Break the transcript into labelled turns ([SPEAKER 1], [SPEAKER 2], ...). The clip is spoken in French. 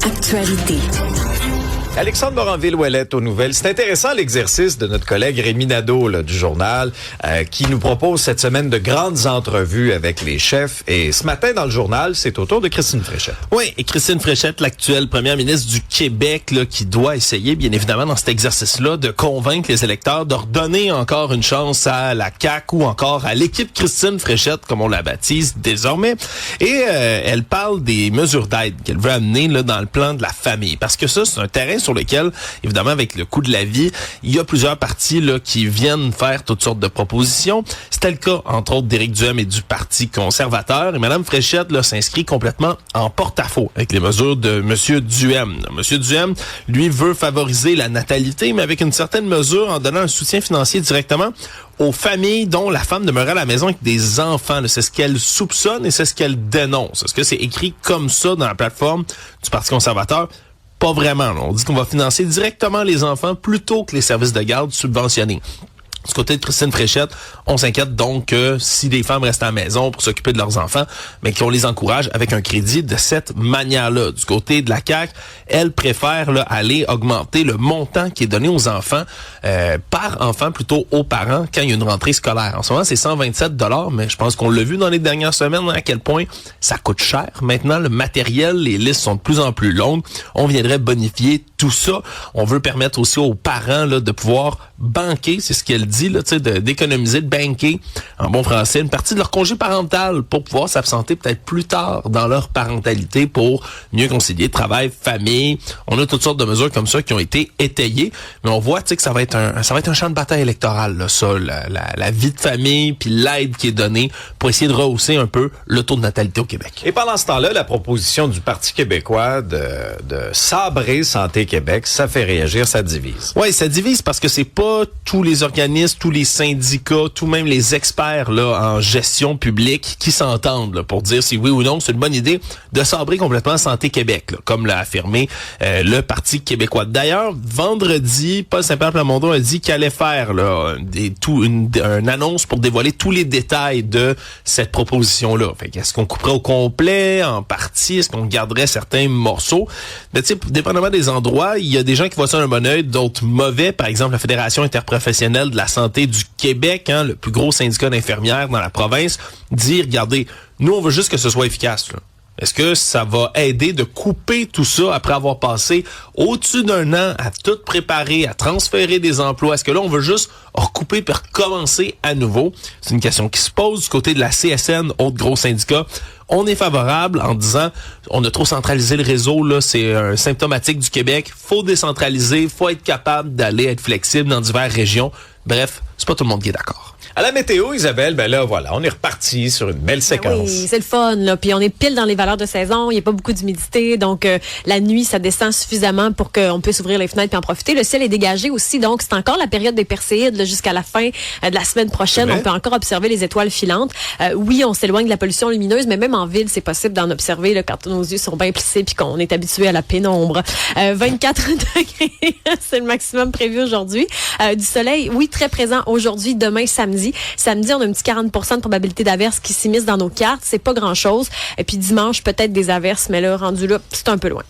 [SPEAKER 1] Actualité.
[SPEAKER 2] Alexandre Moranville-Ouellette aux nouvelles. C'est intéressant l'exercice de notre collègue Rémi Nadeau là, du journal qui nous propose cette semaine de grandes entrevues avec les chefs. Et ce matin dans le journal, c'est au tour de Christine Fréchette.
[SPEAKER 3] Oui, et Christine Fréchette, l'actuelle première ministre du Québec, là, qui doit essayer, bien évidemment, dans cet exercice-là, de convaincre les électeurs de redonner encore une chance à la CAQ ou encore à l'équipe Christine Fréchette, comme on la baptise désormais. Et elle parle des mesures d'aide qu'elle veut amener là, dans le plan de la famille. Parce que ça, c'est un terrain sur lequel, évidemment, avec le coût de la vie, il y a plusieurs partis là, qui viennent faire toutes sortes de propositions. C'était le cas, entre autres, d'Éric Duhem et du Parti conservateur. Et Mme Fréchette là, s'inscrit complètement en porte-à-faux avec les mesures de M. Duhem. M. Duhem, lui, veut favoriser la natalité, mais avec une certaine mesure, en donnant un soutien financier directement aux familles dont la femme demeurait à la maison avec des enfants. C'est ce qu'elle soupçonne et c'est ce qu'elle dénonce. Est-ce que c'est écrit comme ça dans la plateforme du Parti conservateur? Pas vraiment. Là. On dit qu'on va financer directement les enfants plutôt que les services de garde subventionnés. Du côté de Christine Fréchette, on s'inquiète donc que si des femmes restent à la maison pour s'occuper de leurs enfants, mais qu'on les encourage avec un crédit de cette manière-là. Du côté de la CAQ, elle préfère là, aller augmenter le montant qui est donné aux enfants, par enfant plutôt aux parents, quand il y a une rentrée scolaire. En ce moment, c'est 127 $, mais je pense qu'on l'a vu dans les dernières semaines, à quel point ça coûte cher. Maintenant, le matériel, les listes sont de plus en plus longues. On viendrait bonifier tout ça. On veut permettre aussi aux parents là, de pouvoir banquer, c'est ce qu'elle dit, là, d'économiser, de banquer, en bon français, une partie de leur congé parental pour pouvoir s'absenter peut-être plus tard dans leur parentalité pour mieux concilier travail, famille. On a toutes sortes de mesures comme ça qui ont été étayées, mais on voit que ça va être un champ de bataille électoral, là, ça, la vie de famille puis l'aide qui est donnée pour essayer de rehausser un peu le taux de natalité au Québec.
[SPEAKER 2] Et pendant ce temps-là, la proposition du Parti québécois de sabrer Santé Québec, ça fait réagir, ça divise.
[SPEAKER 3] Oui, ça divise parce que c'est pas tous les organismes, tous les syndicats, tout même les experts là en gestion publique qui s'entendent là, pour dire si oui ou non c'est une bonne idée de sabrer complètement Santé Québec, là, comme l'a affirmé le Parti québécois. D'ailleurs, vendredi, Paul Saint-Pierre Plamondon a dit qu'il allait faire là une annonce pour dévoiler tous les détails de cette proposition-là. Fait qu'est-ce qu'on couperait au complet, en partie, est-ce qu'on garderait certains morceaux? Mais tu sais, dépendamment des endroits, il y a des gens qui voient ça d'un bon œil, d'autres mauvais. Par exemple, la Fédération interprofessionnelle de la santé du Québec, le plus gros syndicat d'infirmières dans la province, dit, regardez, nous, on veut juste que ce soit efficace, là. Est-ce que ça va aider de couper tout ça après avoir passé au-dessus d'un an à tout préparer, à transférer des emplois? Est-ce que là, on veut juste recouper puis recommencer à nouveau? C'est une question qui se pose du côté de la CSN, autre gros syndicat. On est favorable en disant on a trop centralisé le réseau, là, c'est un symptomatique du Québec. Faut décentraliser, faut être capable d'aller être flexible dans diverses régions. Bref, c'est pas tout le monde qui est d'accord.
[SPEAKER 2] À la météo, Isabelle, ben là, voilà, on est reparti sur une belle séquence.
[SPEAKER 4] Oui, c'est le fun, là. Puis on est pile dans les valeurs de saison. Il n'y a pas beaucoup d'humidité. Donc, la nuit, ça descend suffisamment pour qu'on puisse ouvrir les fenêtres et en profiter. Le ciel est dégagé aussi. Donc, c'est encore la période des Perséides, là, jusqu'à la fin de la semaine prochaine. On peut encore observer les étoiles filantes. Oui, on s'éloigne de la pollution lumineuse, mais même en ville, c'est possible d'en observer, là, quand nos yeux sont bien plissés puis qu'on est habitué à la pénombre. 24 degrés, c'est le maximum prévu aujourd'hui. Du soleil, oui, très présent aujourd'hui, demain, samedi. Samedi, on a un petit 40% de probabilité d'averses qui s'immiscent dans nos cartes. C'est pas grand-chose. Et puis dimanche, peut-être des averses, mais là, rendu là, c'est un peu loin.